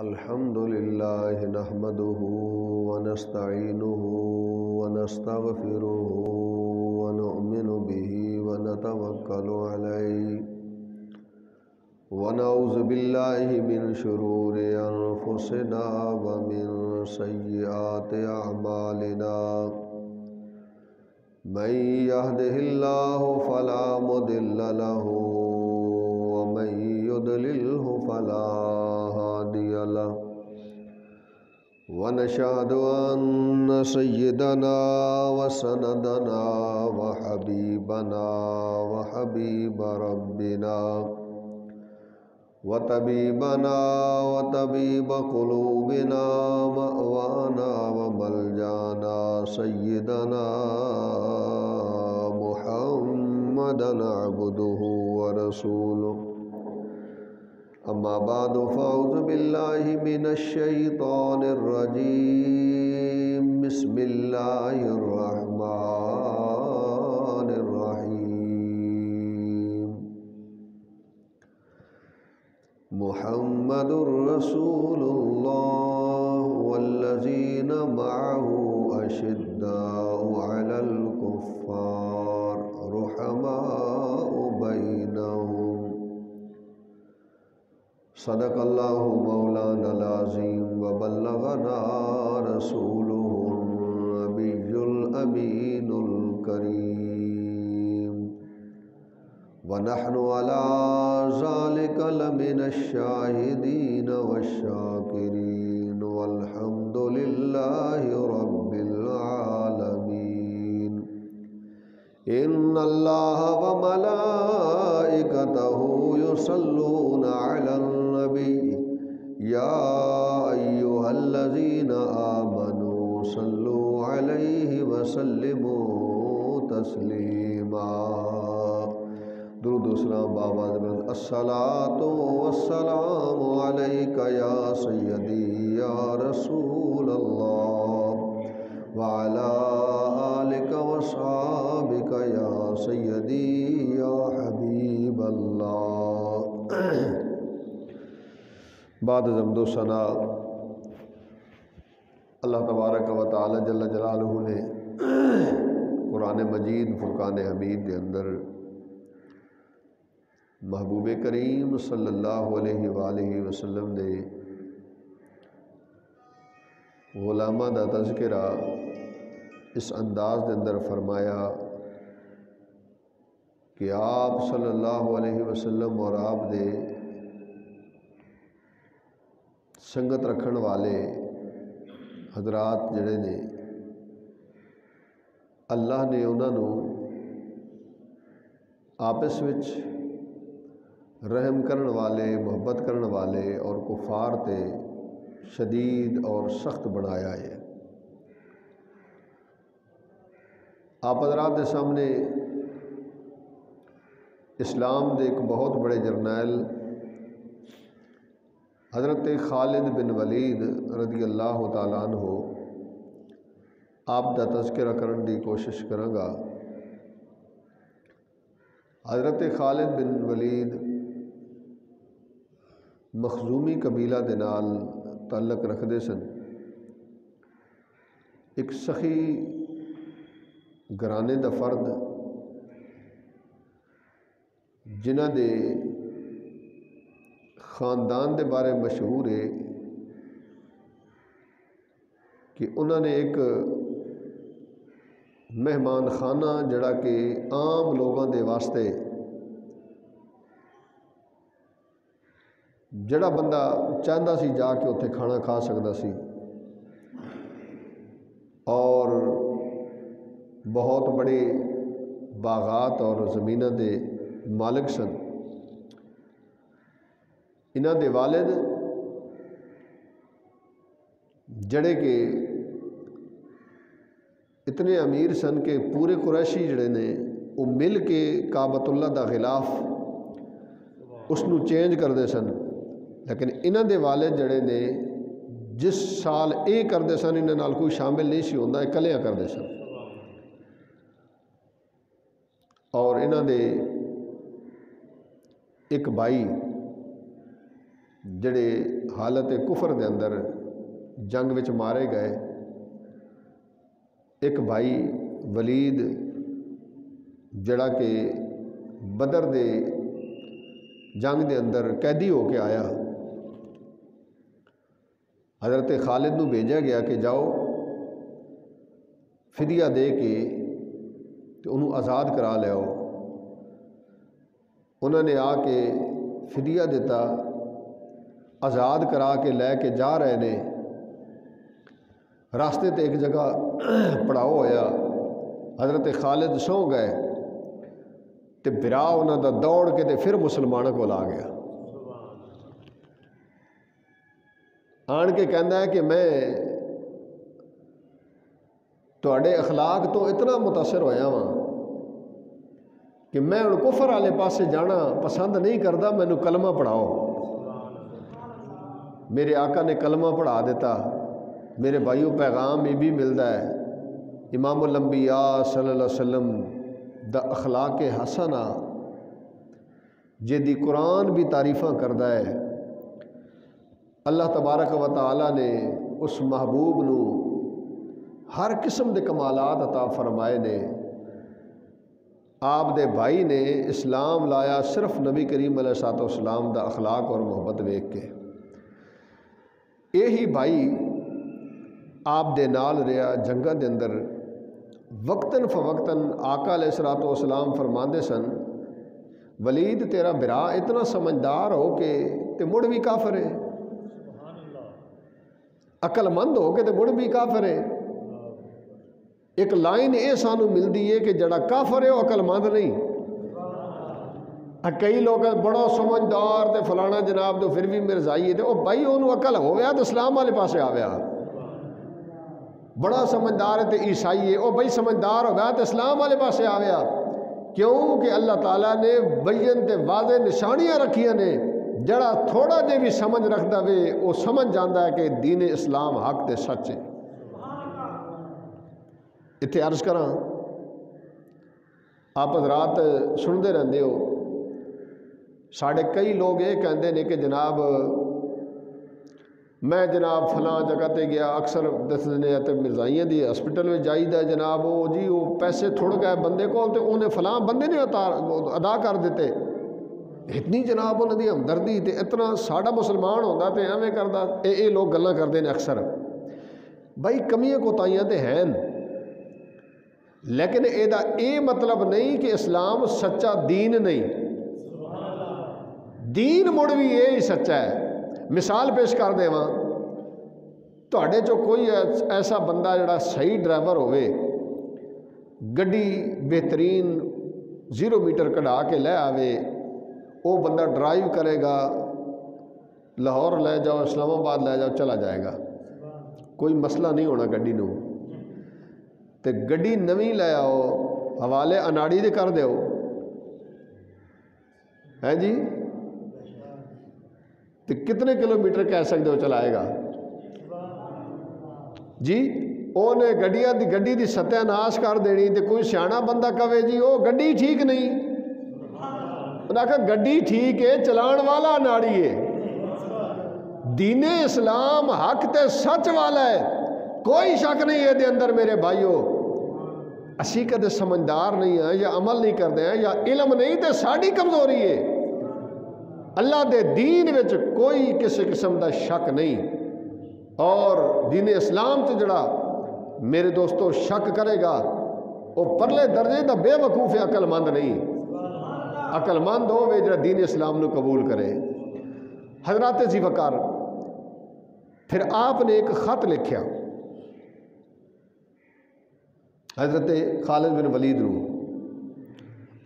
الحمد لله نحمده ونستعينه ونستغفره ونؤمن به ونتوكل عليه ونعوذ بالله من شرور أنفسنا ومن سيئات أعمالنا من يهده الله فلا مضل له ومن يضلله فلا هادي له ونشهد أن سيدنا وسندنا وحبيبنا وحبيب ربنا وطبيبنا وطبيب قلوبنا مأوانا وملجانا سيدنا محمدا عبده ورسوله أما بعد فأعوذ بالله من الشيطان الرجيم بسم الله الرحمن الرحيم محمد رسول الله والذين معه أشداء على الكفار رحماء بينهم صدق الله مولانا العظيم وبلغنا رسوله النبي الأمين الكريم ونحن على ذلك لمن الشاهدين والشاكرين والحمد لله رب العالمين إن الله وملائكته يصلون على النبي يا أيها الذين آمنوا صلوا عليه وسلموا تسليما درود و سلام بآواز بلند الصلاة والسلام عليك يا سيدي يا رسول الله وعلى آلك وصحابك يا سيدي يا حبيب الله بعد حمد و ثنا اللہ تبارک و تعالی جل جلالہ نے قرآن مجید فرقان حمید کے اندر محبوب کریم صلی اللہ علیہ وآلہ وسلم نے غلامہ دا تذکرہ اس انداز کے اندر فرمایا کہ آپ صلی اللہ علیہ وسلم اور آپ دے سنگت رکھن والے حضرات جڑے نے اللہ نے انہوں آپس وچ رحم کرن والے محبت کرن والے اور کفار تے شدید اور سخت بنایا ہے۔ آپ حضرات کے سامنے اسلام دے ایک بہت بڑے جرنیل حضرت خالد بن ولید رضی اللہ تعالیٰ عنہ آپ دا تذکرہ کرن دی کوشش کراں گا۔ حضرت خالد بن ولید مخزومی قبیلہ دے نال تعلق رکھدے سن، ایک سخی گھرانے دا فرد جنہ دے خاندان دے بارے مشہور ہے کہ انہوں نے ایک مہمان خانہ جڑا کہ عام لوگوں دے واسطے جڑا بندہ چاہتا سی جا کے اتنے کھانا کھا سکتا سی، اور بہت بڑے باغات اور زمینوں دے مالک سن۔ انہاں دے والد جڑے کہ اتنے امیر سن کہ پورے قریشی جڑے نے وہ مل کے کعبۃ اللہ دا غلاف اس نو چینج کرتے سن، لیکن انہاں دے والد جڑے نے جس سال یہ کرتے سن انہاں نال کوئی شامل نہیں سی ہوندا، اکلیاں کرتے سن۔ اور انہاں دے ایک بھائی جڑے حالت کفر دے اندر جنگ وچ مارے گئے، ایک بھائی ولید جڑا کہ بدر دے جنگ دے اندر قیدی ہو کے آیا، حضرت خالد نو بھیجا گیا کہ جاؤ فدیہ دے کے تو انہوں آزاد کرا لیاؤ۔ انہوں نے آ کے فدیہ دیتا، آزاد کرا کے لے کے جا رہے نے، راستے تے ایک جگہ پڑاؤ ہویا، حضرت خالد سو گئے تے برا انہوں دا دوڑ کے تے پھر مسلمانوں کو آ گیا، آن کے کہندا ہے کہ میں تواڈے اخلاق تو اتنا متاثر ہویا ہاں کہ میں ہن کفر والے پاسے جانا پسند نہیں کرتا، مینوں کلمہ پڑھاؤ۔ میرے آقا نے کلمہ پڑھا دیتا۔ میرے بھائیوں پیغام یہ بھی ملتا ہے، امام الانبیاء صلی اللہ علیہ وسلم دا اخلاق حسنہ جدی قرآن بھی تعریفاں کردا ہے۔ اللہ تبارک و تعالی نے اس محبوب نو ہر قسم دے کمالات عطا فرمائے نے۔ آپ دے بھائی نے اسلام لایا صرف نبی کریم علیہ السلام دا اخلاق اور محبت ویکھ کے۔ یہی بھائی آپ دے نال رہا جنگاں دے اندر، وقتاً فوقتاً آقا علیہ السلام فرماندے سن، ولید تیرا برا اتنا سمجھدار ہو کے تے مڑ بھی کافر ہے، عقل مند ہو کے تے مڑ بھی کافر ہے۔ ایک لائن یہ سانو ملتی ہے کہ جڑا کافر ہے وہ عقل مند نہیں۔ کئی لوگ بڑا سمجھدار تے فلانا جناب تو پھر بھی مرزائی ہے، وہ بھائی انہوں عقل ہو گیا تو اسلام والے پاسے آ گیا۔ بڑا سمجھدار ہے تے عیسائی ہے، وہ بھائی سمجھدار ہو گیا تو اسلام والے پاسے آ گیا۔ کیوں کہ اللہ تعالیٰ نے بین تے واضح نشانیاں رکھیاں نے، جڑا تھوڑا جے بھی سمجھ رکھتا وے وہ سمجھ جاندہ ہے کہ دین اسلام حق تے سچ ہے۔ اتنے عرض کراں، آپ حضرات سنتے رہندے ہو، ساڑھے کئی لوگ یہ کہندے نے کہ جناب میں جناب فلاں جگہ تے گیا، اکثر دسدے نے تے مرزائیاں دی ہسپٹل میں جائی دا جناب، وہ جی وہ پیسے تھوڑ گئے بندے کو تے انہیں فلاں بندے نے ادا کر دیتے، اتنی جناب انہوں دی ہمدردی تے اتنا ساڑھا مسلمان ہوندہ تے ایویں کردا۔ اے لوگ گلاں کردے نے اکثر، بھائی کمیاں کوتاہیاں تے ہیں، لیکن اے مطلب نہیں کہ اسلام سچا دین نہیں، دین مڑ بھی یہ سچا ہے۔ مثال پیش کر دے وہاں، تواڈے چو کوئی ایسا بندہ جڑا صحیح ڈرائیور ہوئے، گڈی بہترین 0 میٹر کڑھا کے لے آوے، وہ بندہ ڈرائیو کرے گا، لاہور لے جاؤ اسلام آباد لے جاؤ چلا جائے گا، کوئی مسئلہ نہیں ہونا گڈی نو۔ تے گڈی نویں لے آؤ، حوالے اناڑی دے کر دیو، ہے جی، تے کتنے کلومیٹر کہہ سکتے ہو چلائے گا جی؟ اونے گڈی دی ستیہ ناش کر دینی، تے کوئی سیاںا بندہ کہے جی وہ گڈی ٹھیک نہیں، انہاں کہا گڈی ٹھیک ہے، چلان والا اناڑی ہے۔ دین اسلام حق تے سچ والا ہے، کوئی شک نہیں ہے دے اندر میرے بھائیو۔ اسی کدے سمجھدار نہیں ہیں یا عمل نہیں کرتے ہیں یا علم نہیں تے ساڑی کمزوری ہے۔ اللہ دے دین وچ کوئی کسی قسم دا شک نہیں، اور دین اسلام تے جڑا میرے دوستو شک کرے گا وہ پرلے درجے دا بے وقوف ہے، عقل مند نہیں۔ عقل مند ہوئے جڑا دین اسلام نو قبول کرے۔ حضرات ذی وقار، پھر آپ نے ایک خط لکھیا حضرت خالد بن ولید نو،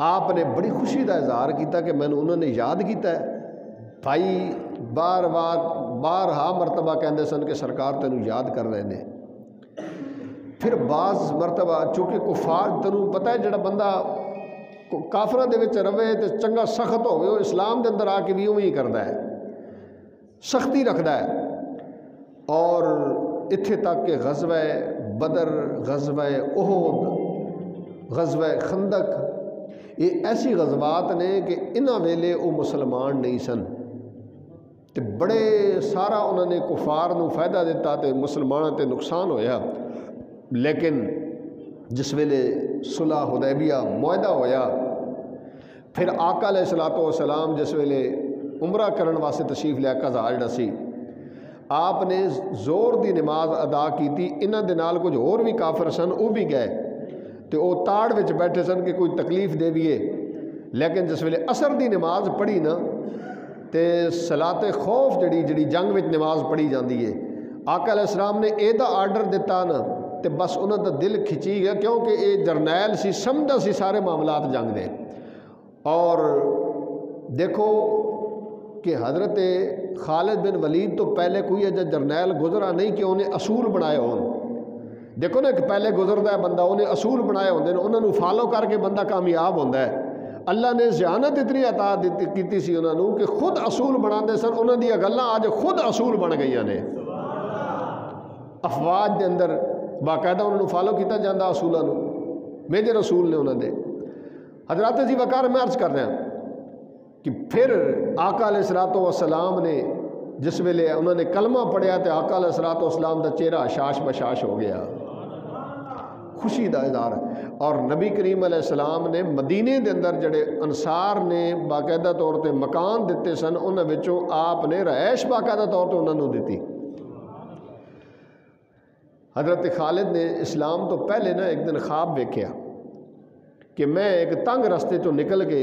آپ نے بڑی خوشی دا اظہار کیتا کہ میں نے انہوں نے یاد کیتا ہے۔ بھائی بارہا مرتبہ کہندے سن کہ سرکار تینوں یاد کر رہے ہیں۔ پھر بعض مرتبہ چونکہ کفار تینوں پتہ ہے جڑا بندہ کافراں دے وچ روے تے چنگا سخت ہوئے، وہ اسلام دے اندر آ کے بھی اوہی کردا ہے، سختی رکھدا ہے۔ اور اتھے تک کہ غزوہ بدر، غزوہ احد، غزوہ خندق، یہ ایسی غزوات نے کہ انہاں ویلے وہ مسلمان نہیں سن، تے بڑے سارا انہوں نے کفار نو فائدہ دیتا تے مسلمانوں تے نقصان ہویا، لیکن جس ویلے صلح حدیبیہ معاہدہ ہویا، پھر آقا علیہ الصلوۃ والسلام جس ویلے عمرہ کرن واسطے تشریف لیا قضا جڑا سی، آپ نے زور دی نماز ادا کیتی، انہاں دے نال کچھ اور بھی کافر سن، وہ بھی گئے تے او تاڑ وچ بیٹھے سن کہ کوئی تکلیف دے ویے، لیکن جس ویلے عصر دی نماز پڑھی نا تے صلاۃ خوف جڑی جنگ وچ نماز پڑھی جاندی ہے، آقا علیہ السلام نے اے دا آرڈر دیتا نا تے بس انہاں دا دل کھچی گیا، کیونکہ اے جرنیل سی، سمجھدا سی سارے معاملات جنگ دے۔ اور دیکھو کہ حضرت خالد بن ولید تو پہلے کوئی ایجا جرنیل گزرا نہیں کہ انہیں اصول بنائے ہون۔ دیکھو نا کہ پہلے گزردا ہے بندہ، انہیں اصول بنائے ہوندے نے، انہوں نے فالو کر کے بندہ کامیاب ہوندا ہے۔ اللہ نے ذہانت اتنی عطا کیتی سی انہوں نے کہ خود اصول بناندے سن، انہوں دی گلاں اج خود اصول بن گئیاں نے۔ افواج دے اندر باقاعدہ انہوں نے فالو کیتا جاندہ اصولوں نو، میجر اصول نے انہوں نے۔ حضرات عزیز وقار میں عرض کر رہا ہوں کہ پھر آقا علیہ الصلوۃ والسلام نے جس ویلے انہوں نے کلمہ پڑھیا تو آقا علیہ الصلوۃ والسلام دا چہرہ شاش بشاش ہو گیا، خوشی دا اظہار۔ اور نبی کریم علیہ السلام نے مدینے دے اندر جڑے انصار نے باقاعدہ طور تے مکان دیتے سن، انہاں وچوں آپ نے رہائش باقاعدہ طور تے انہاں نوں دتی۔ حضرت خالد نے اسلام تو پہلے نا ایک دن خواب ویکھیا کہ میں ایک تنگ رستے تو نکل کے،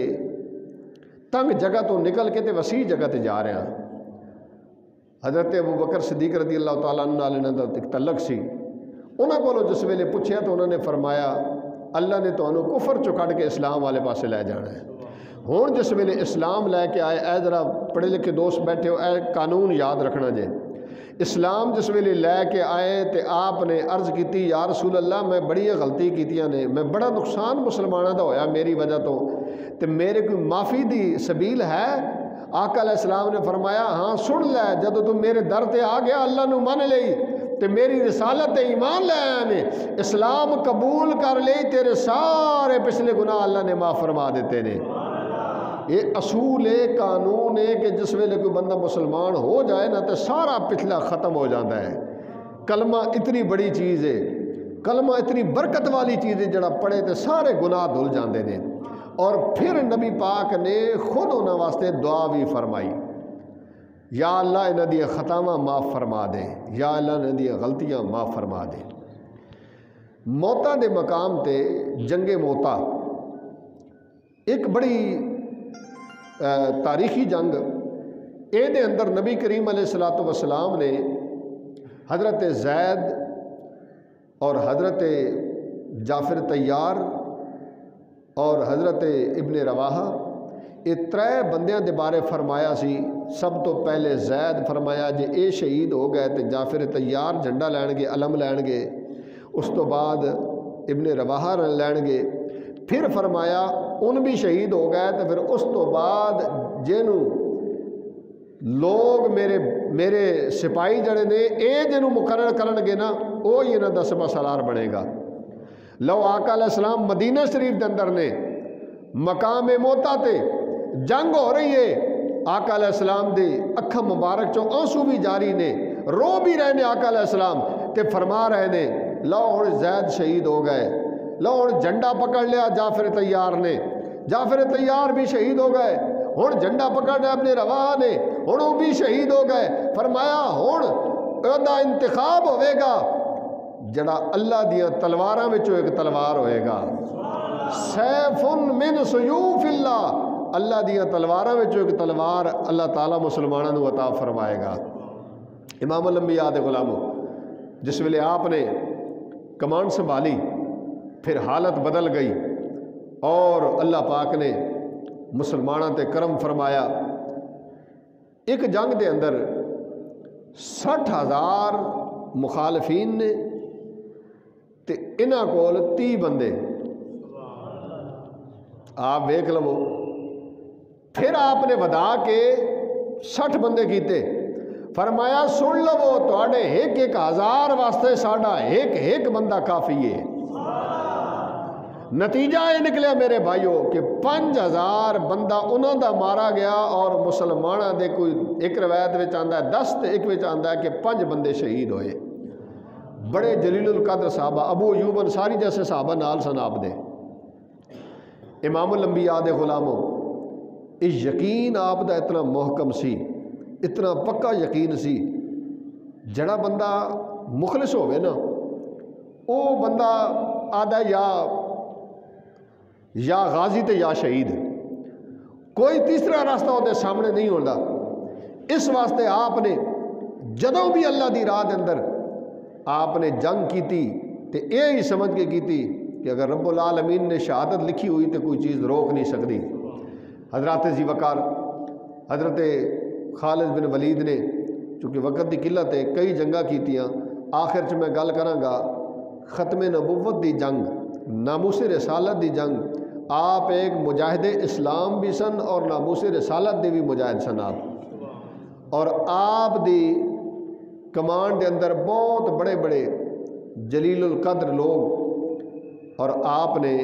تنگ جگہ تو نکل کے تے وسیع جگہ تے جا رہا۔ حضرت ابوبکر صدیق رضی اللہ تعالیٰ عنہ نال دا ایک تعلق سی، انہاں کولوں جس ویلے پوچھیا تو انہوں نے فرمایا اللہ نے تانوں کفر چوں کڈ کے اسلام والے پاسے لے جانا ہے۔ ہن جس ویلے اسلام لے کے آئے، اے ذرا پڑھے لکھے دوست بیٹھے ہو، اے قانون یاد رکھنا جے، اسلام جس ویلے لے کے آئے تے آپ نے عرض کیتی یا رسول اللہ میں بڑی غلطی کیتیاں نے، میں بڑا نقصان مسلمانوں دا ہویا میری وجہ تو، تے میرے کوئی معافی دی سبیل ہے؟ آقا علیہ السلام نے فرمایا ہاں سن لے، جدو تو میرے در تے آ گیا اللہ نو من لئی تے میری رسالت تے ایمان لے آیا نے، اسلام قبول کر لئی، تیرے سارے پچھلے گناہ اللہ نے معاف فرما دیتے نے۔ یہ اصول ہے، قانون ہے کہ جس ویلے کوئی بندہ مسلمان ہو جائے نا تو سارا پچھلا ختم ہو جاتا ہے۔ کلمہ اتنی بڑی چیز ہے، کلمہ اتنی برکت والی چیز ہے، جڑا پڑھے تو سارے گناہ دھل جاندے نے۔ اور پھر نبی پاک نے خود انہاں واسطے دعا بھی فرمائی، یا اللہ انہاں دی خطاواں معاف فرما دے، یا اللہ انہاں دی غلطیاں معاف فرما دے۔ موتا دے مقام تے جنگ موتا ایک بڑی تاریخی جنگ، اے دے اندر نبی کریم علیہ الصلوۃ والسلام نے حضرت زید اور حضرت جعفر طیار اور حضرت ابن رواحہ یہ ترے بندیاں دے بارے فرمایا سی۔ سب تو پہلے زید فرمایا جے اے شہید ہو گئے تو جعفر طیار جھنڈا لین گے، علم لین گے، اس تو بعد ابن رواحہ لین گے، پھر فرمایا ان بھی شہید ہو گئے تو پھر اس تو بعد جنوں لوگ میرے سپاہی جڑے نے اے جنوں مقرر کرن گے نا وہ ہی انہاں دا سبا سالار بنے گا۔ لو آقا علیہ السلام مدینہ شریف دے اندر نے مقام موتا تے جنگ ہو رہی ہے، آقا علیہ السلام دے اکھاں مبارک چوں آنسو بھی جاری نے، رو بھی رہے نے آقا علیہ السلام تے فرما رہے نے لو ہن زید شہید ہو گئے، لو ہن جھنڈا پکڑ لیا جعفر طیار نے، جعفر طیار بھی شہید ہو گئے، ہن جھنڈا پکڑ لیا اپنے رواحہ نے، ہن وہ بھی شہید ہو گئے۔ فرمایا ہن ادا انتخاب ہوئے گا جڑا اللہ دیاں تلواراں وچوں ایک تلوار ہوئے گا، سیف من سیوف اللہ، اللہ دیاں تلواراں وچوں ایک تلوار اللہ تعالیٰ مسلمانوں کو عطا فرمائے گا۔ امام الانبیاء دے غلاموں، جس ویلے آپ نے کمان سنبھالی پھر حالت بدل گئی اور اللہ پاک نے مسلمانوں تے کرم فرمایا۔ ایک جنگ دے اندر 60,000 مخالفین نے تے انہاں کول 30 بندے، آپ ویکھ لو۔ پھر آپ نے ودا کے 60 بندے کیتے، فرمایا سن لو تواڈے ایک ہزار واسطے ساڈا ایک بندہ کافی ہے۔ نتیجہ یہ نکلیا میرے بھائیو کہ 5000 بندہ انہوں دا مارا گیا اور مسلمانہ دے کوئی ایک روایت وچ آندا ہے 10 تے ایک وچ آندا ہے کہ 5 بندے شہید ہوئے. بڑے جلیل القدر صحابہ، ابو ایوب انصاری جیسے صحابہ نال سن آپ دے، امام الانبیاء دے غلاموں. اس یقین آپ دا اتنا محکم سی، اتنا پکا یقین سی، جڑا بندہ مخلص ہوئے نا او بندہ آدھا یا غازی تے یا شہید، کوئی تیسرا راستہ ہوتے سامنے نہیں ہوتا. اس واسطے آپ نے جدوں بھی اللہ دی راہ دے اندر آپ نے جنگ کیتی تے یہ ہی سمجھ کے کیتی کہ اگر رب العالمین نے شہادت لکھی ہوئی تو کوئی چیز روک نہیں سکتی. حضرات ذی وقار حضرت خالد بن ولید نے چونکہ وقت دی قلت ہے کئی جنگاں کیتیاں، آخر چ میں گل کراں گا ختم نبوت دی جنگ، ناموس رسالت دی جنگ. آپ ایک مجاہد اسلام بھی سن اور ناموس رسالت دے بھی مجاہد سن آپ، اور آپ دی کمانڈ دے اندر بہت بڑے بڑے جلیل القدر لوگ، اور آپ نے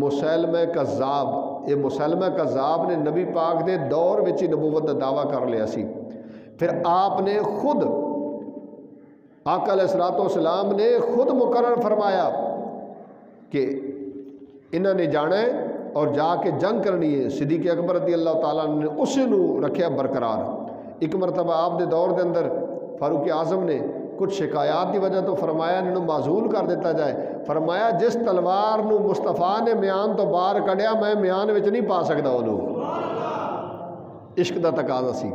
مسیلمہ کذاب، یہ مسیلمہ کذاب نے نبی پاک دے دور وچ ہی نبوت دا دعویٰ کر لیا سی. پھر آپ نے خود آقا علیہ الصلوۃ والسلام نے خود مقرر فرمایا کہ انہوں نے جانا ہے اور جا کے جنگ کرنی ہے. صدیق اکبر رضی اللہ تعالیٰ نے اسی نو رکھیا برقرار. ایک مرتبہ آپ دے دور دے اندر فاروق اعظم نے کچھ شکایات دی وجہ تو فرمایا انہوں معزول کر دیتا جائے. فرمایا جس تلوار نو مصطفیٰ نے میان تو باہر کڈیا میں میان وچ نہیں پا سکتا انہوں. عشق دا تقاضا سی.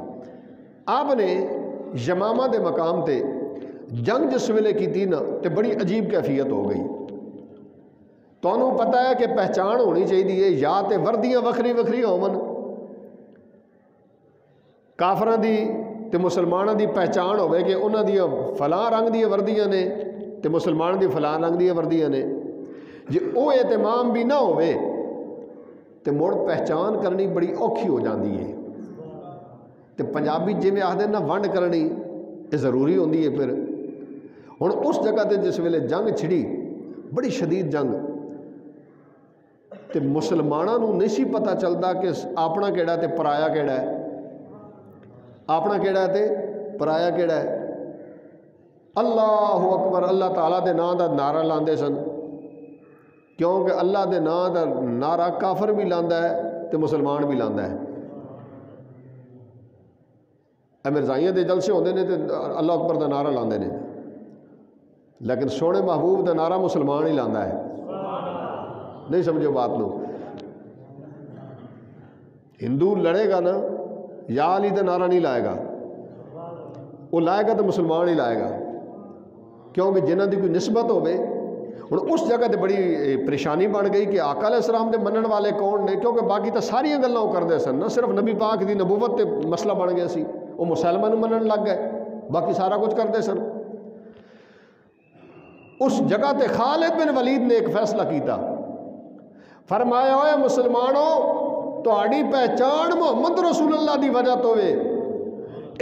آپ نے یمامہ دے مقام تے جنگ جس ویلے کی تھی نا تے بڑی عجیب کیفیت ہو گئی. تو انہوں پتہ ہے کہ پہچان ہونی چاہیے، یا تے وردیاں وکھری وکھری ہون، کافراں دی تے مسلمانوں دی پہچان ہوئے کہ انہاں دی فلاں رنگ دی وردیاں نے تے مسلمان دی فلاں رنگ دی وردیاں نے. جی او اہتمام بھی نہ ہوئے تے مڑ پہچان کرنی بڑی اوکھی ہو جاندی ہے. تے پنجابی جی میں آخدے نا ونڈ کرنی یہ ضروری ہوندی ہے. پھر ہن اس جگہ تے جس ویلے جنگ چھڑی بڑی شدید جنگ تے مسلمانوں نو نہیں سی پتہ چلتا کہ اپنا کیڑا تے پرایا کیڑا ہے، اپنا کیڑا تے پرایا کیڑا ہے. اللہ اکبر اللہ تعالیٰ دے نام دا نعرہ لاندے سن، کیونکہ اللہ دے نام دا نعرہ کافر بھی لاندا ہے تے مسلمان بھی لاندا ہے. مرزائیاں دے جلسے ہوندے نے تے اللہ اکبر دا نعرہ لاندے نے، لیکن سونے محبوب دا نعرہ مسلمان ہی لاندا ہے. نہیں سمجھو بات نو. ہندو لڑے گا نا یا علی دا نعرہ نہیں لائے گا، وہ لائے گا تو مسلمان ہی لائے گا، کیونکہ جنہاں دی کوئی نسبت ہوئے. ہن اس جگہ تے بڑی پریشانی بن گئی کہ آقا علیہ السلام دے منن والے کون نے، کیونکہ باقی تو ساریاں گلاں کردے سن، نہ صرف نبی پاک دی نبوت تے مسئلہ بن گیا سی. وہ مسلمہ نو منن لگ گئے، باقی سارا کچھ کرتے سن. اس جگہ تے خالد بن ولید نے ایک فیصلہ کیتا، فرمایا ہوئے مسلمانوں تہاڈی پہچان محمد رسول اللہ دی وجہ تو ہوئے،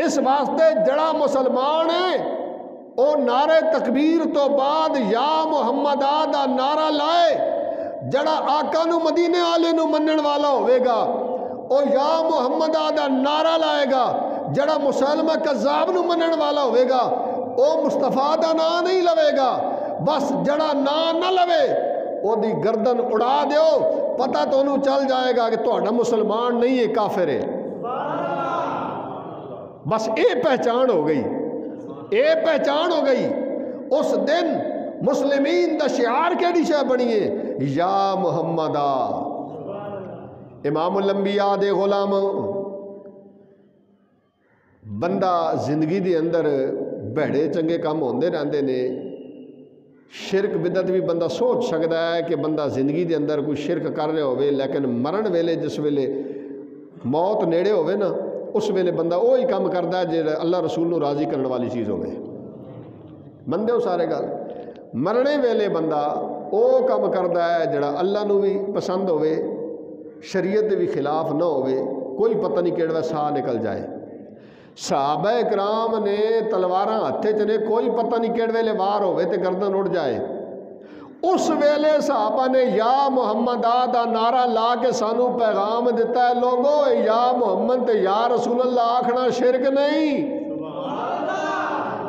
اس واسطے جڑا مسلمان ہے او نعرہ تکبیر تو بعد یا محمد دا نعرہ لائے. جڑا آقا نو مدینے والے نو منن والا ہوئے گا او یا محمد دا نعرہ لائے گا. جڑا مسلمہ کذاب نو منن والا ہوئے گا او مصطفیٰ دا نام نہیں لوے گا. بس جڑا نام نہ لوے او دی گردن اڑا دیو، پتہ تو انہوں چل جائے گا کہ تہاڈا مسلمان نہیں ہے، کافر ہے. بس اے پہچان ہو گئی، اے پہچان ہو گئی. اس دن مسلمین دا شعار کیڑی شے بنی ہے؟ یا محمدہ. امام الانبیاء دے غلام بندہ زندگی دے اندر بہڑے چنگے کام ہوندے رہندے نے. شرک بدعت بھی بندہ سوچ سکتا ہے کہ بندہ زندگی دے اندر کوئی شرک کر رہے ہوئے، لیکن مرن ویلے جس ویلے موت نیڑے ہوئے نا اس ویلے بندہ وہی کام کرتا ہے جو اللہ رسول نو راضی کرنے والی چیز ہوئے. مندے ہو سارے گل. مرنے ویلے بندہ وہ کام کرتا ہے جڑا اللہ نو بھی پسند ہوئے، شریعت دے بھی خلاف نہ ہوئے. کوئی پتہ نہیں کیڑا ساہ نکل جائے. صحابہ اکرام نے تلواراں ہتھے چ نے، کوئی پتہ نہیں کیڑے ویلے وار ہوئے تے گردن اڑ جائے. اس ویلے صحابہ نے یا محمد دا نعرہ لا کے سانو پیغام دیتا ہے لوگو یا محمد تے یا رسول اللہ آکھنا شرک نہیں.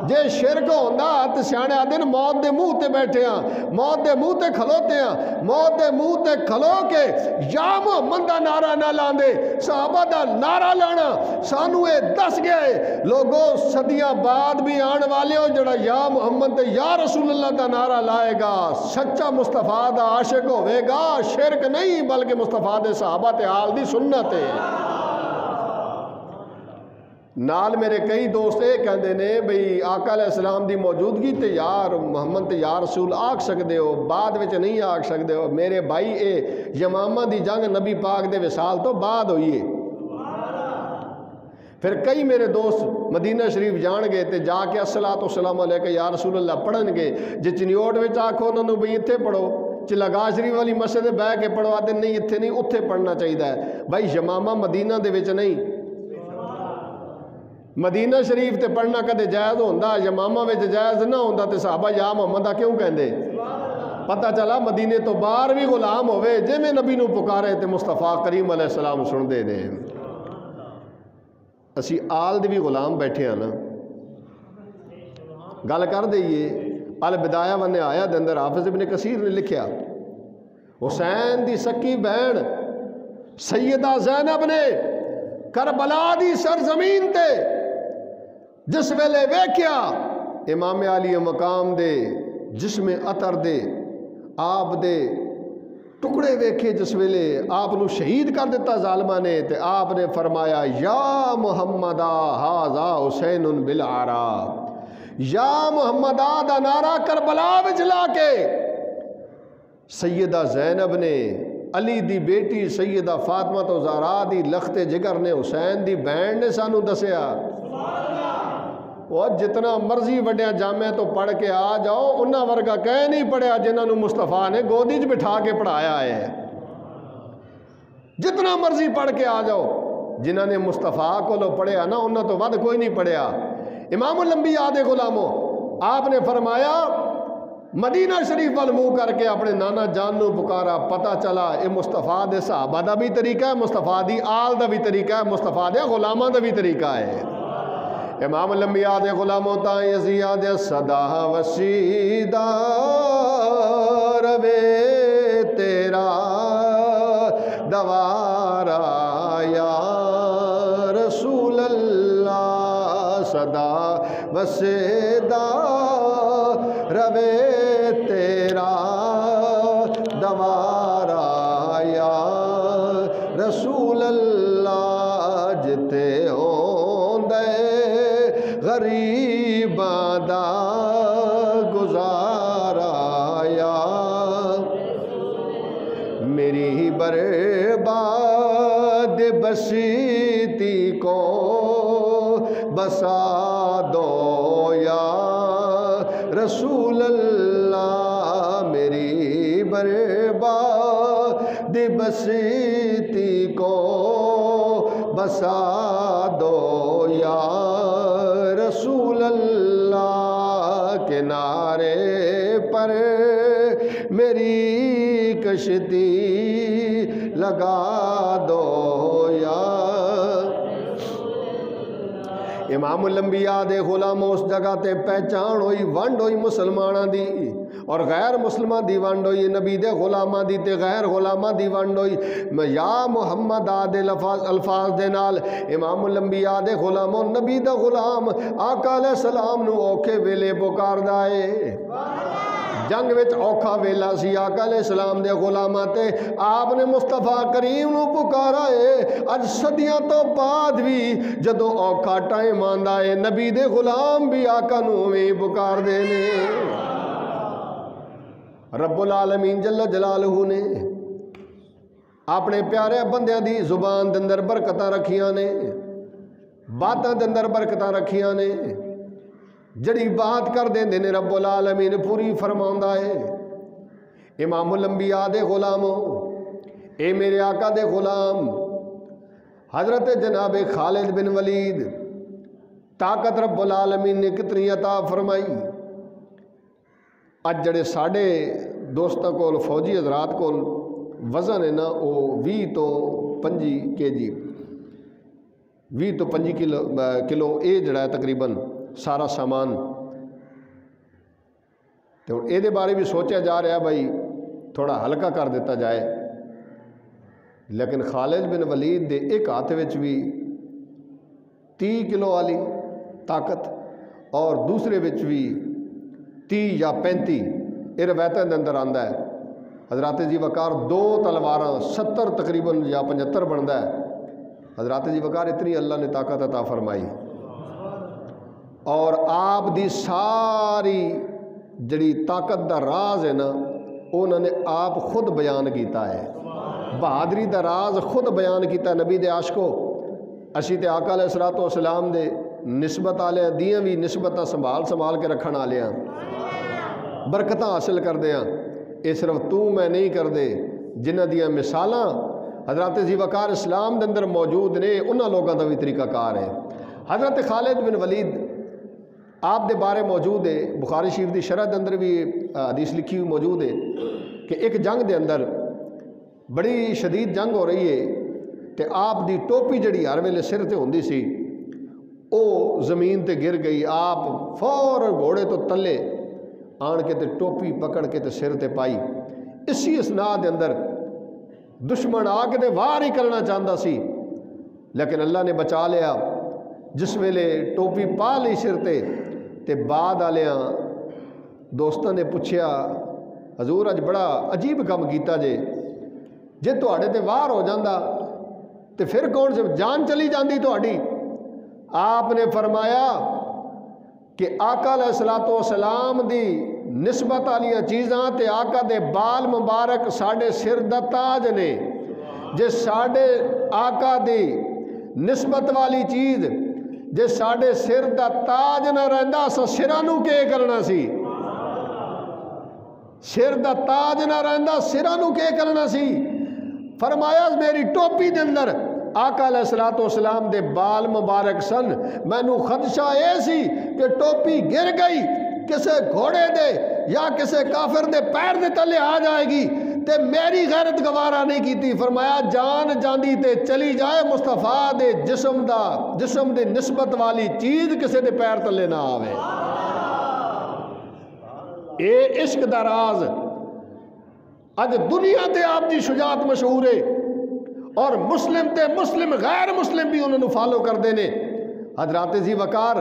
جے شرک ہوندہ تے سیانے آدھے موت دے منہ تے بیٹھے ہیں، موت دے منہ تے کھلوتے ہیں، موت دے منہ تے کھلو کے یا محمد دا نعرہ نہ لاندے. صحابہ دا نعرہ لانا سانو اے دس گئے لوگوں صدیاں بعد بھی آن والے ہو جڑا یا محمد تے یا رسول اللہ دا نعرہ لائے گا سچا مصطفیٰ دا عاشق ہوئے گا. شرک نہیں بلکہ مصطفیٰ دے صحابہ تے حال دی سنت ہے. نال میرے کئی دوست یہ کہندے نے بھئی آقا علیہ السلام دی موجودگی تے یار محمد تے یا رسول آکھ سکدے ہو بعد وچ نہیں آکھ سکدے ہو. میرے بھائی اے یمامہ دی جنگ نبی پاک دے وصال تو بعد ہوئی ہے. پھر کئی میرے دوست مدینہ شریف جان گے تے جا کے الصلاۃ والسلام علیکہ یا رسول اللہ پڑھن گے. جے چنیوٹ وچ آکھو انہوں نے بھئی اتھے پڑھو، چلگا شریف والی مسجد بہ کے پڑھو، آتے نہیں اتھے نہیں اتھے پڑھنا چاہیے. بھائی یمامہ مدینہ دے وچ نہیں، مدینہ شریف تے پڑھنا کدے جائز ہوندہ، یمامہ وچ جائز نہ ہوندہ تے صحابہ یا محمد کیوں کہندے؟ پتہ چلا مدینے تو باہر بھی غلام ہوئے جے میں نبی نو پکارے تے مصطفیٰ کریم علیہ السلام سن دے دے. اسی آل دے بھی غلام بیٹھے ہیں نا. گل کر دئیے البدایہ و نہایہ دے اندر حافظ ابن کثیر نے لکھیا حسین دی سکی بہن سیدہ زینب نے کربلا دی سرزمین تے جس ویلے ویکھیا امام علی مقام دے جسم عطر دے آپ دے ٹکڑے ویکھے، جس ویلے آپ نو شہید کر دیتا ظالمہ نے تے آپ نے فرمایا یا محمدہ ہاذا حسین بالعرا. یا محمدہ دا نعرہ کربلا وچ لا کے سیدہ زینب نے علی دی بیٹی سیدہ فاطمہ تو زہرا دی لخت جگر نے حسین دی بہن نے سانو دسیا. اور جتنا مرضی وڈیا جامعہ تو پڑھ کے آ جاؤ انہاں ورگا کہہ نہیں پڑھیا جنہاں نو مصطفیٰ نے گودی چ بٹھا کے پڑھایا ہے. جتنا مرضی پڑھ کے آ جاؤ جنہاں نے مصطفیٰ کو لو پڑھیا نا انہاں تو ود کوئی نہیں پڑھیا. امام الانبیاء دے غلاموں آپ نے فرمایا مدینہ شریف وال منہ کر کے اپنے نانا جان نو پکارا. پتہ چلا اے مصطفیٰ دے صحابہ دا بھی طریقہ ہے، مصطفیٰ دی آل دا بھی طریقہ ہے، مصطفیٰ دے غلامہ دا بھی طریقہ ہے. امام الانبیاء دے غلاموں تائیں یزیہ دے صدا وسیدہ روے تیرا دوارا یا رسول اللہ. صدا وسیدہ روے تیرا دوارا یا رسول اللہ. جتے ہوندے غریباں دا گزارا یا میری برباد بسیتی کو بسا دو یا رسول اللہ. میری برباد بسیتی کو بسا دو یا رسول اللہ. کنارے پر میری کشتی لگا دو یا. امام الانبیاء دے غلام اس جگہ تے پہچان ہوئی ونڈ ہوئی مسلمانہ دی اور غیر مسلمہ دی ونڈ ہوئی، نبی دے غلامہ دی تے غیر غلامہ دی ونڈ ہوئی. یا محمد آدے الفاظ دے نال امام الانبیاء دے غلاموں نبی دا غلام آقا علیہ السلام نو اوکھے ویلے پکار دائے. جنگ وچ اوکھا ویلا سی، آقا علیہ السلام دے غلامہ تے آپ نے مصطفیٰ کریم نو پکارا ہے. اج صدیاں تو بعد بھی جدو اوکھا ٹائم آندا ہے نبی دے غلام بھی آقا نو میں پکار دے نے. رب العالمین جل جلالہ نے اپنے پیارے بندیاں دی زبان دے اندر برکتاں رکھیاں نے، باتاں دے اندر برکتاں رکھیاں نے. جڑی بات کر دیں نے رب العالمین پوری فرماؤندہ ہے. امام الانبیاء دے غلاموں اے میرے آقا دے غلام حضرت جناب خالد بن ولید طاقت رب العالمین نے کتنی عطا فرمائی. اج جڑے ساڑے دوستوں کو فوجی حضرات کو وزن ہے نا وہ 20 تو 25 kg 20 تو 25 کلو یہ جڑا ہے تقریباً سارا سامان. تو یہ بارے بھی سوچا جا رہا بھائی تھوڑا ہلکا کر دیتا جائے. لیکن خالد بن ولید دے ایک ہاتھ وچ بھی 30 کلو والی طاقت اور دوسرے وچ بھی 30 یا 35. یہ روایتوں کے اندر آتا ہے. حضرات جی وقار 2 تلواراں 70 تقریباً یا 75 بنتا ہے. حضرات جی وقار اتنی اللہ نے طاقت عطا فرمائی اور آپ دی ساری جڑی طاقت دا راز ہے نا انہوں نے آپ خود بیان کیتا ہے. بہادری دا راز خود بیان کیتا نبی دے عاشقو. اسی تے آقا علیہ الصلوۃ والسلام دے نسبت والے دیاں بھی نسبتاں سنبھال کے رکھن والے ہیں برکتاں حاصل کردے ہیں. یہ صرف تو میں نہیں کردے جنہ دیاں مثالاں حضرات ذی وقار اسلام دے اندر موجود نے انہاں لوگاں دا بھی طریقہ کار ہے. حضرت خالد بن ولید آپ دے بارے موجود ہے. بخاری شریف دی شرح دے اندر بھی حدیث لکھی ہوئی موجود ہے کہ ایک جنگ دے اندر بڑی شدید جنگ ہو رہی ہے تے آپ دی ٹوپی جڑی ہر ویلے سر تے ہوندی سی او زمین تے گر گئی. آپ فوراً گھوڑے تو تلے آن کے تے ٹوپی پکڑ کے تے سر تے پائی. اسی اسنا دے اندر دشمن آ کے تے وار ہی کرنا چاہتا سی لیکن اللہ نے بچا لیا. جس ویلے ٹوپی پا لی سر تے بعد آلیاں دوستوں نے پوچھیا حضور اج بڑا عجیب کام کیتا جے تواڈے تے وار ہو جاندہ تے پھر کون سے جان چلی جاندی تواڈی. آپ نے فرمایا کہ آقا علیہ الصلوۃ والسلام دی نسبت والیاں چیزاں تے آقا دے بال مبارک ساڈے سر دا تاج نے. جے ساڈے آقا دی نسبت والی چیز جے ساڈے سر دا تاج نہ رہندا اساں سراں نوں کی کرنا سی. سر دا تاج نہ رہندا سراں نوں کی کرنا سی. فرمایا میری ٹوپی دے اندر آقا علیہ الصلوۃ والسلام دے بال مبارک سن. مینوں خدشہ اے سی کہ ٹوپی گر گئی کسے گھوڑے دے یا کسے کافر دے پیر دے تلے آ جائے گی تے میری غیرت گوارا نہیں کیتی. فرمایا جان جاندی تے چلی جائے مصطفیٰ دے جسم دے نسبت والی چیز کسے دے پیر تلے نہ آوے. اے عشق دا راز اج دنیا تے آپ دی شجاعت مشہور ہے اور مسلم تے مسلم غیر مسلم بھی انہوں نے فالو کر دینے. حضرات ذی وقار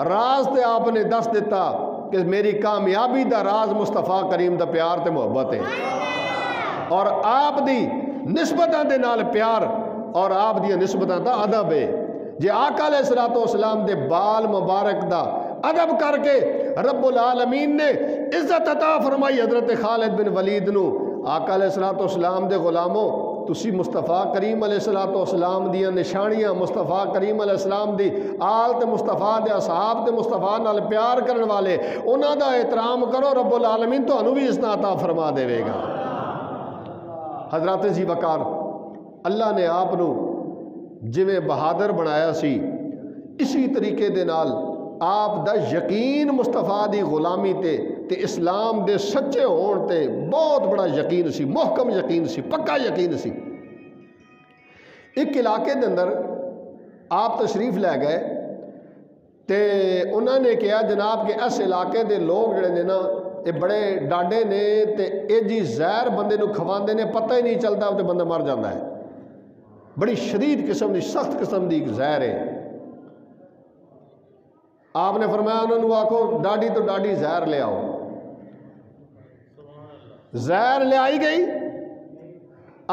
راز تے آپ نے دس دیتا کہ میری کامیابی دا راز مصطفیٰ کریم دا پیار تے محبت ہے اور آپ دی نسبتاں دے نال پیار اور آپ دی نسبتاں دا ادب ہے. جے آقا علیہ الصلوۃ والسلام دے بال مبارک دا ادب کر کے رب العالمین نے عزت عطا فرمائی حضرت خالد بن ولید نو. آقا علیہ الصلوۃ والسلام دے غلاموں تسی مصطفیٰ کریم علیہ الصلوۃ والسلام دیاں نشانیاں مصطفیٰ کریم علیہ السلام دی آل تے مصطفیٰ دے اصحاب تے مصطفیٰ نال پیار کرن والے انہاں دا احترام کرو رب العالمین تانوں بھی عزت عطا فرما دے گا. حضرات ذی وقار اللہ نے آپ نو جویں بہادر بنایا سی اسی طریقے دے نال آپ دا یقین مصطفیٰ دی غلامی تے اسلام دے سچے ہون تے بہت بڑا یقین سی. محکم یقین سی پکا یقین سی. ایک علاقے دے اندر آپ تشریف لے گئے تے انہوں نے کہا جناب کہ اس علاقے دے لوگ جڑے نے نا یہ بڑے ڈاڈے نے تے اے جی زہر بندے نو کھواندے نے پتہ ہی نہیں چلتا تے بندہ مر جاتا ہے. بڑی شدید قسم دی سخت قسم دی زہر ہے. آپ نے فرمایا انہوں نے آکھو ڈاڈی تو ڈاڈی زہر لے آؤ. زہر لے آئی گئی.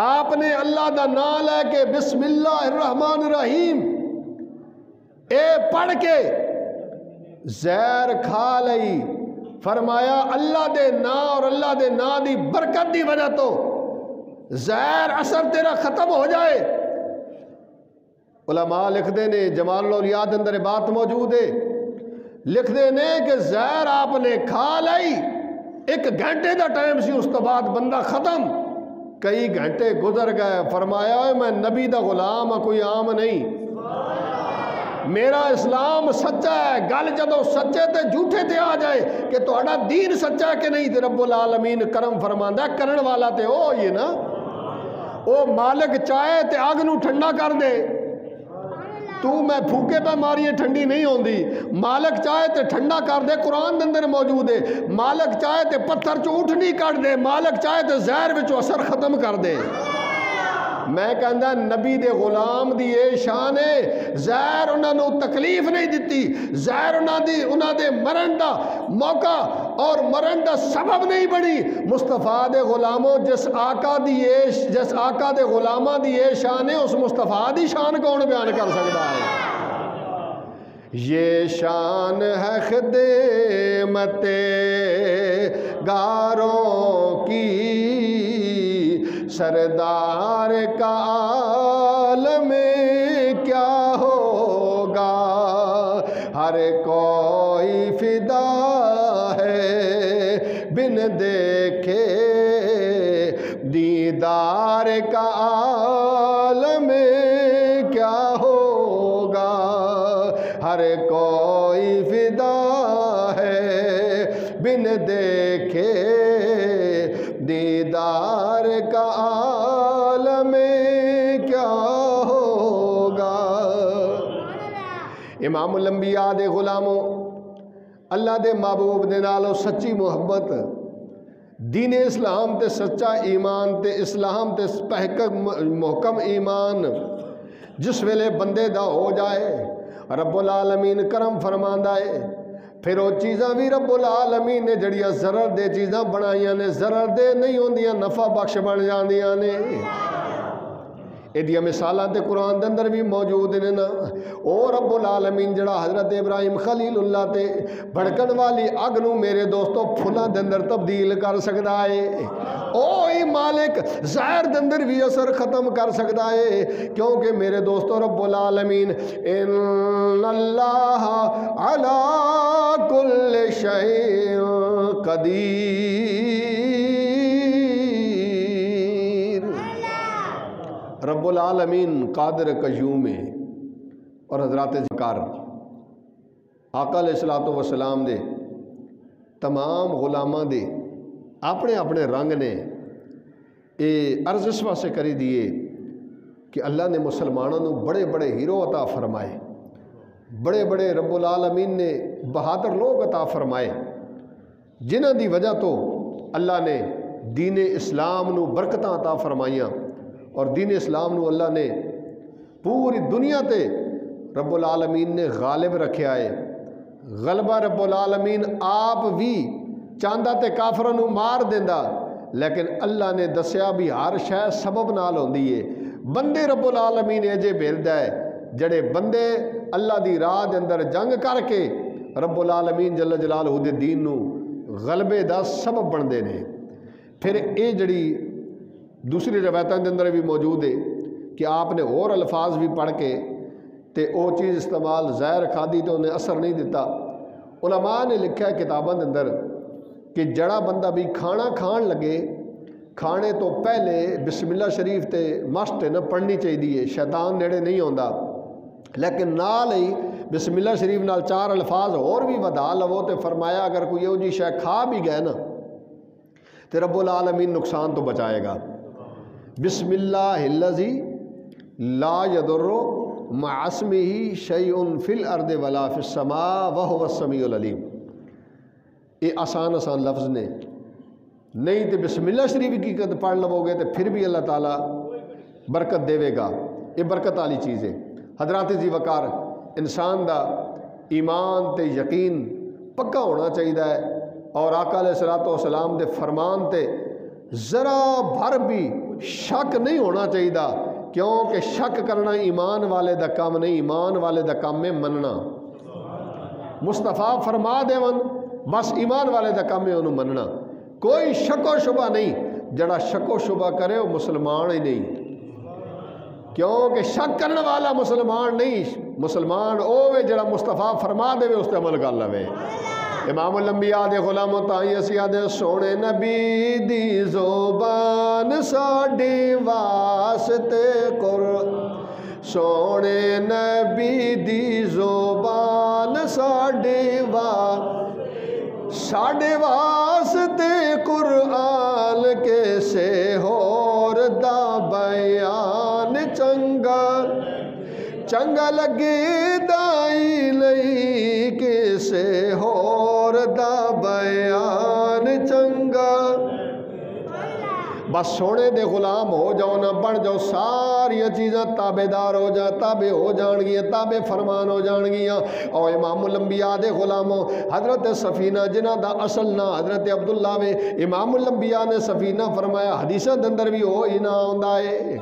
آپ نے اللہ دا نام لے کے بسم اللہ الرحمن الرحیم اے پڑھ کے زہر کھا لئی. فرمایا اللہ دے نام اور اللہ دے نام دی برکت دی وجہ تو زہر اثر تیرا ختم ہو جائے. علماء لکھ دے نے جمال الاولیاء دے اندر بات موجود ہے لکھ دے نے کہ زہر آپ نے کھا لئی 1 گھنٹے دا ٹائم سی اس تو بعد بندہ ختم. کئی گھنٹے گزر گئے. فرمایا میں نبی دا غلام ہاں کوئی عام نہیں. میرا اسلام سچا ہے. گل جدو سچے تے جھوٹے تے آ جائے کہ تہاڈا دین سچا ہے کہ نہیں, تے رب العالمین کرم فرماندا ہے کرن والا تے او ہی نا. او مالک چاہے تے اگ نو ٹھنڈا کر دے. تو میں پھوکے پہ ماری ٹھنڈی نہیں ہوندی. مالک چاہے تے ٹھنڈا کر دے, قرآن دے اندر موجود ہے. مالک چاہے تے پتھر چو اٹھنی کر دے. مالک چاہے تے زہر وچوں اثر ختم کر دے. میں کہندا نبی دے غلام دی اے شان ہے, زہر انہاں نو تکلیف نہیں دتی, زہر انہاں دے مرن دا موقع اور مرن دا سبب نہیں بنی. مصطفیٰ دے غلاموں جس آقا دے غلاماں دی اے شان ہے, اس مصطفیٰ دی شان کون بیان کر سکتا ہے؟ یہ شان ہے خدمت گاروں کی, سردار کا عالم کیا ہوگا. ہر کوئی فدا ہے بن دیکھے دیدار کا عالم کیا ہوگا. ہر کوئی فدا ہے بن دیکھے دیدار کا عالم کیا ہوگا. امام الانبیاء دے غلاموں, اللہ دے محبوب دے نالو سچی محبت, دین اسلام تے سچا ایمان تے اسلام تے محکم ایمان جس ویلے بندے دا ہو جائے, رب العالمین کرم فرماندا ہے. پھر وہ چیزاں بھی رب العالمین نے جڑیاں ضرر دے چیزاں بنائیاں نے, ضرر دے نہیں ہوندیاں, نفع بخش بن جاندیاں نے. ایدیاں مثالاں تے قرآن دے اندر بھی موجود نے نا. او رب العالمین جڑا حضرت ابراہیم خلیل اللہ تے بھڑکن والی اگ نو میرے دوستو پھلاں دے اندر تبدیل کر سکدا ہے, او ہی مالک زہر دے اندر بھی اثر ختم کر سکدا ہے. کیونکہ میرے دوستو رب العالمین ان اللہ علی کل شیء قدیر, رب العالمین قادر قیوم ہے. اور حضرات ذکر آقا علیہ الصلوۃ والسلام دے تمام غلاماں دے اپنے اپنے رنگ نے. یہ عرض اس واسطے کری دیے کہ اللہ نے مسلمانوں نو بڑے بڑے ہیرو عطا فرمائے, بڑے بڑے رب العالمین نے بہادر لوگ عطا فرمائے, جنہ دی وجہ تو اللہ نے دین اسلام نو برکتاں عطا فرمائیاں. اور دین اسلام نو اللہ نے پوری دنیا تے رب العالمین نے غالب رکھیا ہے. غلبہ رب العالمین آپ بھی چاہندا تے کافراں نو مار دیندا, لیکن اللہ نے دسیا بھی ہر شے سبب نال ہوندی ہے. بندے رب العالمین اجے بھیجدا ہے جڑے بندے اللہ دی راہ دے اندر جنگ کر کے رب العالمین جل جلالہ دے دین نو غلبے دا سبب بندے نے. پھر اے جڑی دوسری روایتاں دے اندر بھی موجود ہے کہ آپ نے اور الفاظ بھی پڑھ کے تے او چیز استعمال زہر کھادی تو انہیں اثر نہیں دیتا. علماء نے لکھا ہے کتاباں دے اندر کہ جڑا بندہ بھی کھانا کھان لگے, کھانے تو پہلے بسم اللہ شریف تے مست نہ پڑھنی چاہیے, شیطان نیڑے نہیں ہوندا. لیکن نال ہی بسم اللہ شریف نال 4 الفاظ اور بھی ودا لو تے فرمایا اگر کوئی او جی شے کھا بھی گئے نا تے رب العالمین نقصان تو بچائے گا. بسم اللہ الذی لا یضر مع اسمہ شیء فی الارض ولا فی السماء وہو السمیع العلیم. یہ آسان لفظ نے نہیں تے بسم اللہ شریف کی پڑھ لو گے تو پھر بھی اللہ تعالیٰ برکت دے گا. یہ برکت والی چیز ہے. حضرات ذی وقار, انسان دا ایمان تے یقین پکا ہونا چاہیے ہے, اور آقا علیہ الصلوۃ والسلام دے فرمان تے ذرا بھر بھی شک نہیں ہونا چاہیے, کیونکہ شک کرنا ایمان والے دا کام نہیں, ایمان والے دا کام میں مننا. مصطفیٰ فرما دے بس ایمان والے دا کام ہے انہوں مننا. کوئی شک و شبہ نہیں, جڑا شک و شبہ کرے وہ مسلمان ہی نہیں, کیونکہ شک کرنے والا مسلمان نہیں. مسلمان اوے جڑا مصطفیٰ فرما دے اس تے عمل کر لوے. امام الانبیاء دے غلاموں تائیں اسیاں دے سونے نبی دی زبان ساڈی واسطے سونے نبی دی زبان ساڈے واسطے قرآن کیسے ہور دا بیان چنگا لگے دائی لئی کیسے ہور دا بیان چنگا بس سونے دے غلام ہو جاؤ نہ بن جاؤ ساری چیزاں تابع دار ہو جائیں تابع ہو جان گیا تابع فرمان ہو جان گیا اور امام الانبیاء دے غلاموں حضرت سفینہ جنہ دا اصل نا حضرت عبداللہ میں امام الانبیاء نے سفینہ فرمایا حدیثہ دندر بھی ہو ہی نہ ہوندہ ہے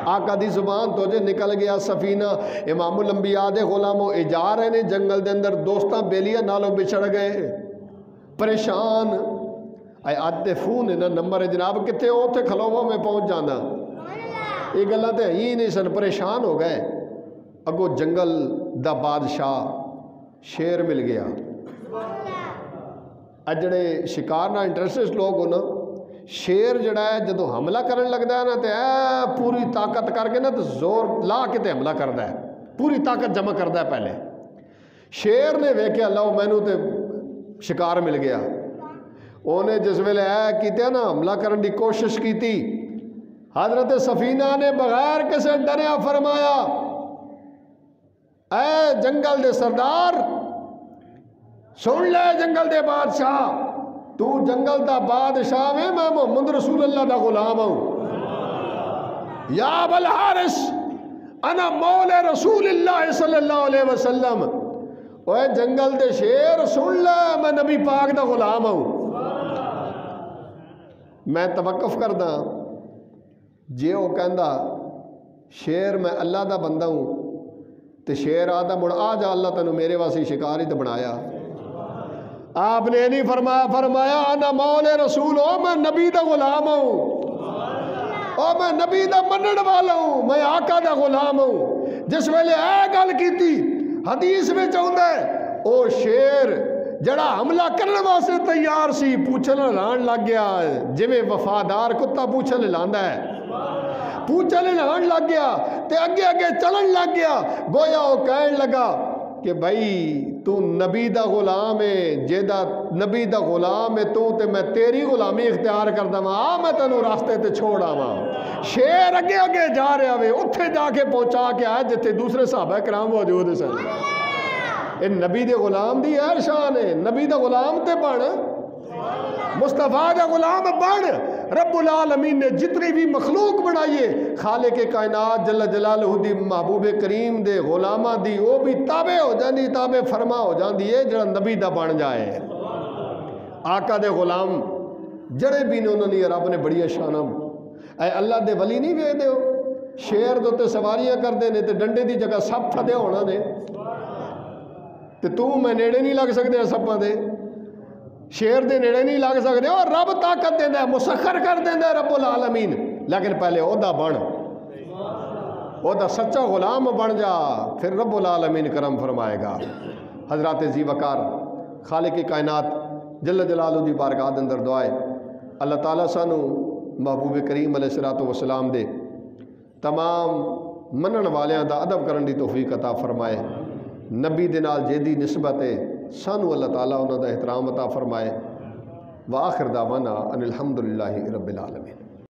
آقا دی زبان تو جے نکل گیا سفینہ امام الانبیاء دے غلاموں اجارے نے جنگل دے اندر دوستاں بیلیاں نالوں بچھڑ گئے پریشان اے آتے فون ہے نا نمبر ہے جناب کتے ہو تھے کھلووں میں پہنچ جانا یہ گلہ تے ہی نہیں سن پریشان ہو گئے اگو جنگل دا بادشاہ شیر مل گیا اجڑے شکار نہ انٹرسٹ لوگ ہو نا شیر جڑا ہے جدو حملہ کرن لگتا ہے نا تے پوری طاقت کر کے نا تو زور لا کے تے حملہ کرتا ہے پوری طاقت جمع کرتا ہے پہلے شیر نے ویکھیا اللہ مینوں تے شکار مل گیا انہیں جس ویلے کیتے نا حملہ کرن دی کوشش کی تھی حضرت سفینہ نے بغیر کسے ڈریا فرمایا اے جنگل دے سردار سن لے جنگل دے بادشاہ تو جنگل دا بادشاہ میں محمد رسول اللہ دا غلام ہوں یا ابا الحارث انا مول رسول اللہ صلی اللہ علیہ وسلم اے جنگل دے شیر سن لے میں نبی پاک دا غلام ہوں میں توقف کردہ جے وہ کہندہ شیر میں اللہ دا بندہ ہوں تے شیر آدھا مڑ آ جا اللہ تنو میرے واسی شکاری تے بنایا آپ نے نہیں فرمایا انا مول رسول ہوں میں نبی دا غلام ہوں اور میں نبی دا منن والا ہوں میں آقا دا غلام ہوں جس ویلے گل کی تھی حدیث میں چاہتا ہے او شیر جڑا حملہ کرنے واسطے تیار سی پوچھن لان لگ گیا جی میں وفادار کتا پوچھن لاندہ ہے پوچھن لان لگ گیا تے اگے اگے چلن لگ گیا گویا وہ کہن لگا کہ بھائی تو نبی دا غلام ہے جیدہ نبی دا غلام ہے تو تے میں تیری غلامی اختیار کردہ ماں میں تنو راستے تے چھوڑا ماں شیر اگے اگے جا رہے ہوئے اتھے جا کے پہنچا کے آئے جتے دوسرے صحابہ کرام موجود سن ان نبی دے غلام دی ہے شان ہے نبی دا غلام تے بڑھ مصطفیٰ دا غلام بڑھ رب العالمین نے جتنی بھی مخلوق بنائیے خالق کائنات جل جلالہ دی محبوب کریم دے غلامہ دی وہ بھی تابع ہو جاندی تابع فرما ہو جاندی ہے جڑا نبی دا بن جائے آقا دے غلام جڑے بھی نے انہوں نے رب نے بڑی شانم اے اللہ دے ولی نہیں وے دے ہو شیر دو تے سواریاں کر دے نے تے ڈنڈے دی جگہ سب تھدے ہونا نے تے تو میں نیڑے نہیں لگ سکتے ہیں سباں دے شیر دے نیڑے نہیں لگ سکتے اور رب طاقت دے دے مسخر کر دے دے رب العالمین لیکن پہلے عہدہ بن عہدہ سچا غلام بن جا پھر رب العالمین کرم فرمائے گا حضرات ذی وقار خالق کائنات جل جلالہ دی بارگاہ دے اندر دعائے اللہ تعالیٰ سانو محبوب کریم علیہ السلام دے تمام منن والیاں دا ادب کرن دی توفیق عطا فرمائے نبی دے نال جیدی نسبت ہے سانو اللہ تعالیٰ انہوں دا احترام عطا فرمائے وآخر دعوانا ان الحمدللہ رب العالمین